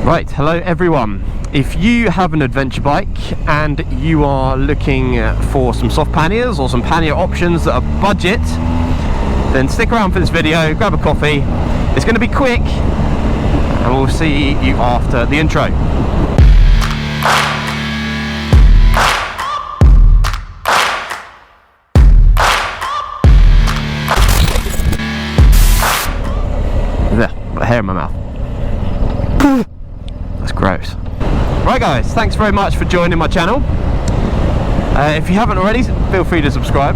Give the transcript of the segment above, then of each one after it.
Right, hello everyone. If you have an adventure bike and you are looking for some soft panniers or some pannier options that are budget, then stick around for this video, grab a coffee. It's going to be quick and we'll see you after the intro. There, got hair in my mouth. That's gross. Right guys, thanks very much for joining my channel. If you haven't already, feel free to subscribe.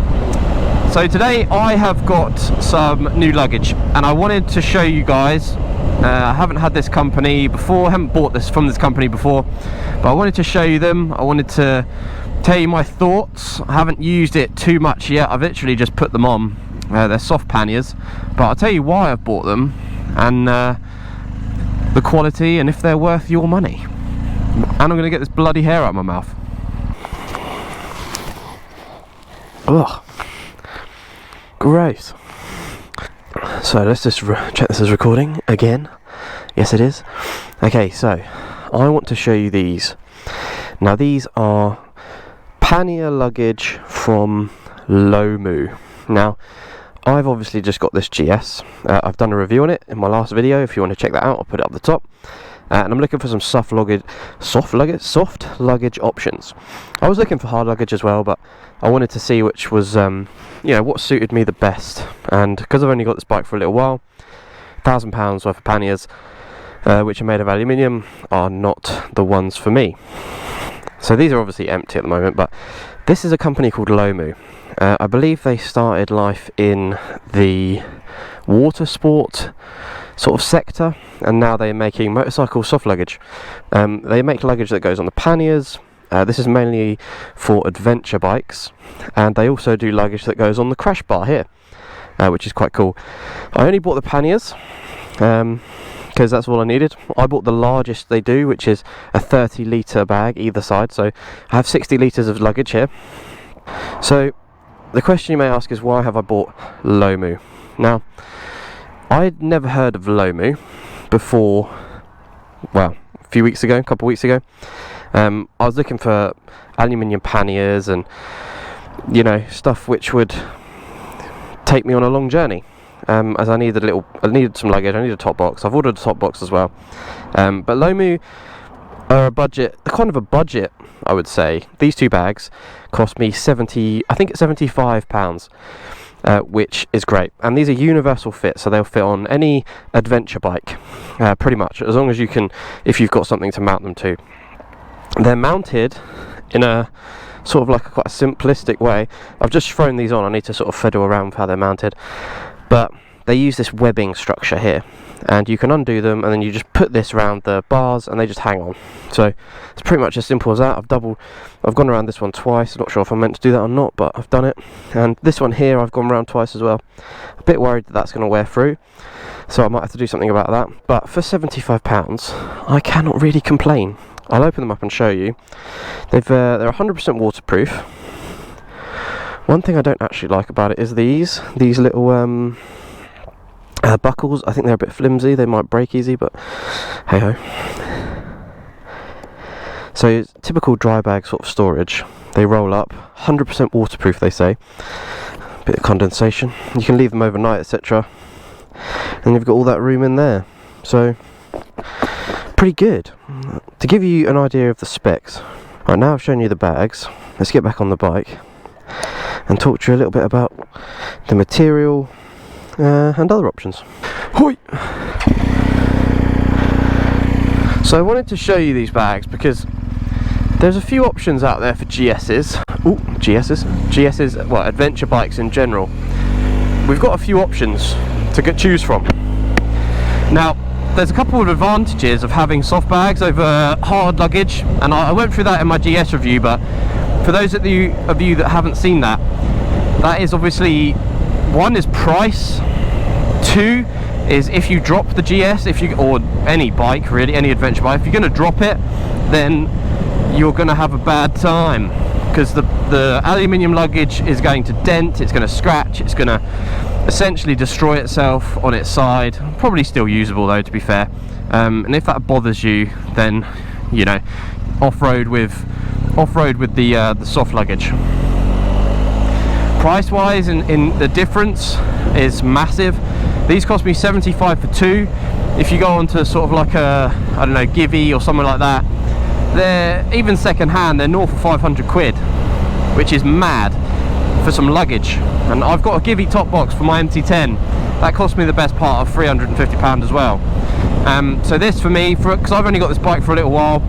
So today I have got some new luggage and I wanted to show you guys. I haven't had this company before, haven't bought this from this company before, but I wanted to show you them. I wanted to tell you my thoughts. I haven't used it too much yet. I've literally just put them on. They're soft panniers, but I'll tell you why I've bought them and the quality and if they're worth your money. And I'm going to get this bloody hair out of my mouth. Ugh. Gross. So let's just check this is recording again. Yes it is. Okay, so I want to show you these. Now these are pannier luggage from Lomu. Now I've obviously just got this GS. I've done a review on it in my last video. If you want to check that out, I'll put it up the top. And I'm looking for some soft luggage options. I was looking for hard luggage as well, but I wanted to see which was, you know, what suited me the best. And because I've only got this bike for a little while, £1,000 worth of panniers, which are made of aluminium, are not the ones for me. So these are obviously empty at the moment, but this is a company called Lomu. I believe they started life in the water sport sort of sector, and now they're making motorcycle soft luggage. They make luggage that goes on the panniers. This is mainly for adventure bikes, and they also do luggage that goes on the crash bar here, which is quite cool. I only bought the panniers because that's all I needed. I bought the largest they do, which is a 30-litre bag either side, so I have 60 litres of luggage here. So the question you may ask is, why have I bought Lomu? Now, I'd never heard of Lomu before, well, a couple of weeks ago. I was looking for aluminium panniers and, you know, stuff which would take me on a long journey. As I needed some luggage, I needed a top box. I've ordered a top box as well. But Lomu are a budget, kind of a budget, I would say. These two bags cost me £75, which is great. And these are universal fit, so they'll fit on any adventure bike, pretty much, as long as you can, if you've got something to mount them to. They're mounted in a sort of like quite a simplistic way. I've just thrown these on. I need to sort of fiddle around with how they're mounted, but they use this webbing structure here, and you can undo them and then you just put this around the bars and they just hang on. So it's pretty much as simple as that. I've gone around this one twice. I'm not sure if I'm meant to do that or not, but I've done it. And this one here I've gone around twice as well. A bit worried that that's going to wear through, so I might have to do something about that. But for £75 I cannot really complain. I'll open them up and show you. They're 100% waterproof. One thing I don't actually like about it is these little buckles. I think they're a bit flimsy. They might break easy, but hey ho. So it's typical dry bag sort of storage. They roll up, 100% waterproof they say. Bit of condensation. You can leave them overnight, etc. And you've got all that room in there. So pretty good. To give you an idea of the specs. Right, now I've shown you the bags. Let's get back on the bike and talk to you a little bit about the material and other options. Hoi! So I wanted to show you these bags because there's a few options out there for GS's. GS's, well, adventure bikes in general. We've got a few options to choose from. Now, there's a couple of advantages of having soft bags over hard luggage, and I went through that in my GS review, but for those of you that haven't seen that, that is obviously, one is price, two is if you drop the GS, or any bike really, any adventure bike, if you're going to drop it, then you're going to have a bad time, because the aluminium luggage is going to dent, it's going to scratch, it's going to essentially destroy itself on its side. Probably still usable though, to be fair. and if that bothers you, then you know, off-road with the soft luggage. Price wise, in the difference is massive. These cost me 75 for 2. If you go on to sort of like a, I don't know, Givey or something like that, they're even second hand, they're north of 500 quid, which is mad for some luggage. And I've got a Givey top box for my MT10 that cost me the best part of £350 as well. So this for me, because I've only got this bike for a little while,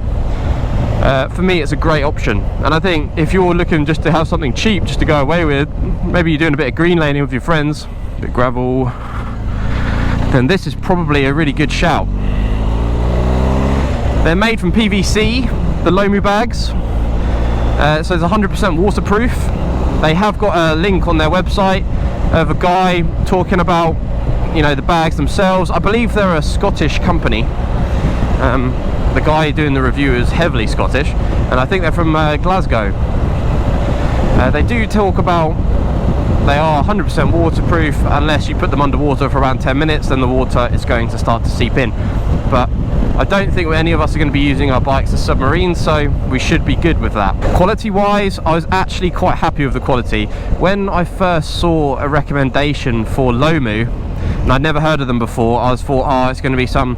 for me it's a great option. And I think if you're looking just to have something cheap just to go away with, maybe you're doing a bit of green laning with your friends, a bit of gravel, then this is probably a really good shout. They're made from PVC, the Lomu bags, so it's 100% waterproof. They have got a link on their website of a guy talking about, you know, the bags themselves. I believe they're a Scottish company. The guy doing the review is heavily Scottish, and I think they're from Glasgow. They do talk about they are 100% waterproof. Unless you put them underwater for around 10 minutes, then the water is going to start to seep in. But I don't think any of us are going to be using our bikes as submarines, so we should be good with that. Quality wise, I was actually quite happy with the quality. When I first saw a recommendation for Lomu, and I'd never heard of them before, I thought, oh, it's going to be some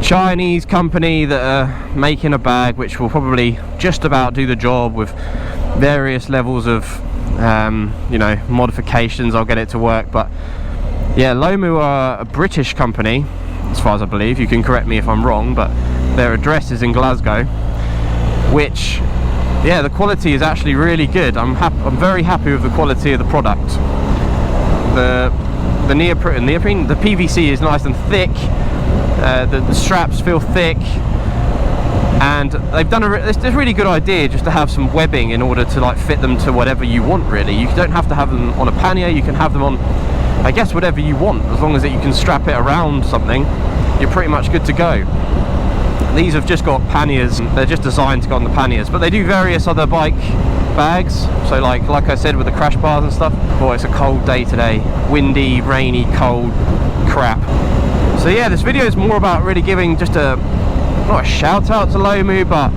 Chinese company that are making a bag which will probably just about do the job with various levels of you know, modifications. I'll get it to work. But yeah, Lomu are a British company as far as I believe. You can correct me if I'm wrong, but their address is in Glasgow, which, yeah, the quality is actually really good. I'm very happy with the quality of the product. The neoprene, the PVC is nice and thick. The straps feel thick, and they've done it's a really good idea just to have some webbing in order to like fit them to whatever you want. Really, you don't have to have them on a pannier. You can have them on, I guess, whatever you want, as long as you can strap it around something. You're pretty much good to go. These have just got panniers. They're just designed to go on the panniers, but they do various other bike bags. So like I said, with the crash bars and stuff. Boy, it's a cold day today. Windy, rainy, cold crap. So yeah, this video is more about really giving just not a shout out to Lomu, but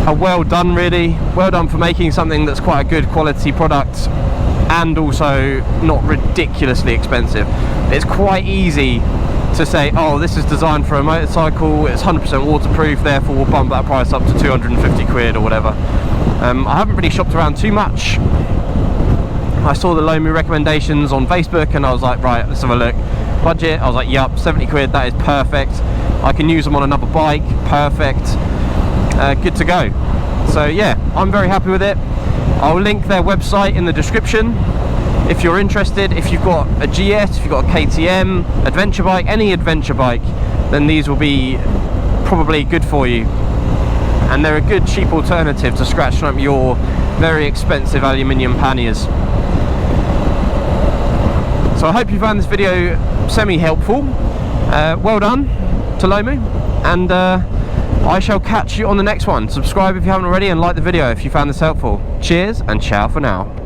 a well done, really. Well done for making something that's quite a good quality product and also not ridiculously expensive. It's quite easy to say, oh, this is designed for a motorcycle, it's 100% waterproof, therefore we'll bump that price up to 250 quid or whatever. I haven't really shopped around too much. I saw the Lomu recommendations on Facebook and I was like, right, let's have a look. Budget, I was like, yup, 70 quid, that is perfect. I can use them on another bike, perfect. Good to go. So yeah, I'm very happy with it. I'll link their website in the description if you're interested. If you've got a GS, if you've got a KTM, adventure bike, any adventure bike, then these will be probably good for you. And they're a good cheap alternative to scratching up your very expensive aluminium panniers. So I hope you found this video semi-helpful. Well done to Lomu, and I shall catch you on the next one. Subscribe if you haven't already, and like the video if you found this helpful. Cheers and ciao for now.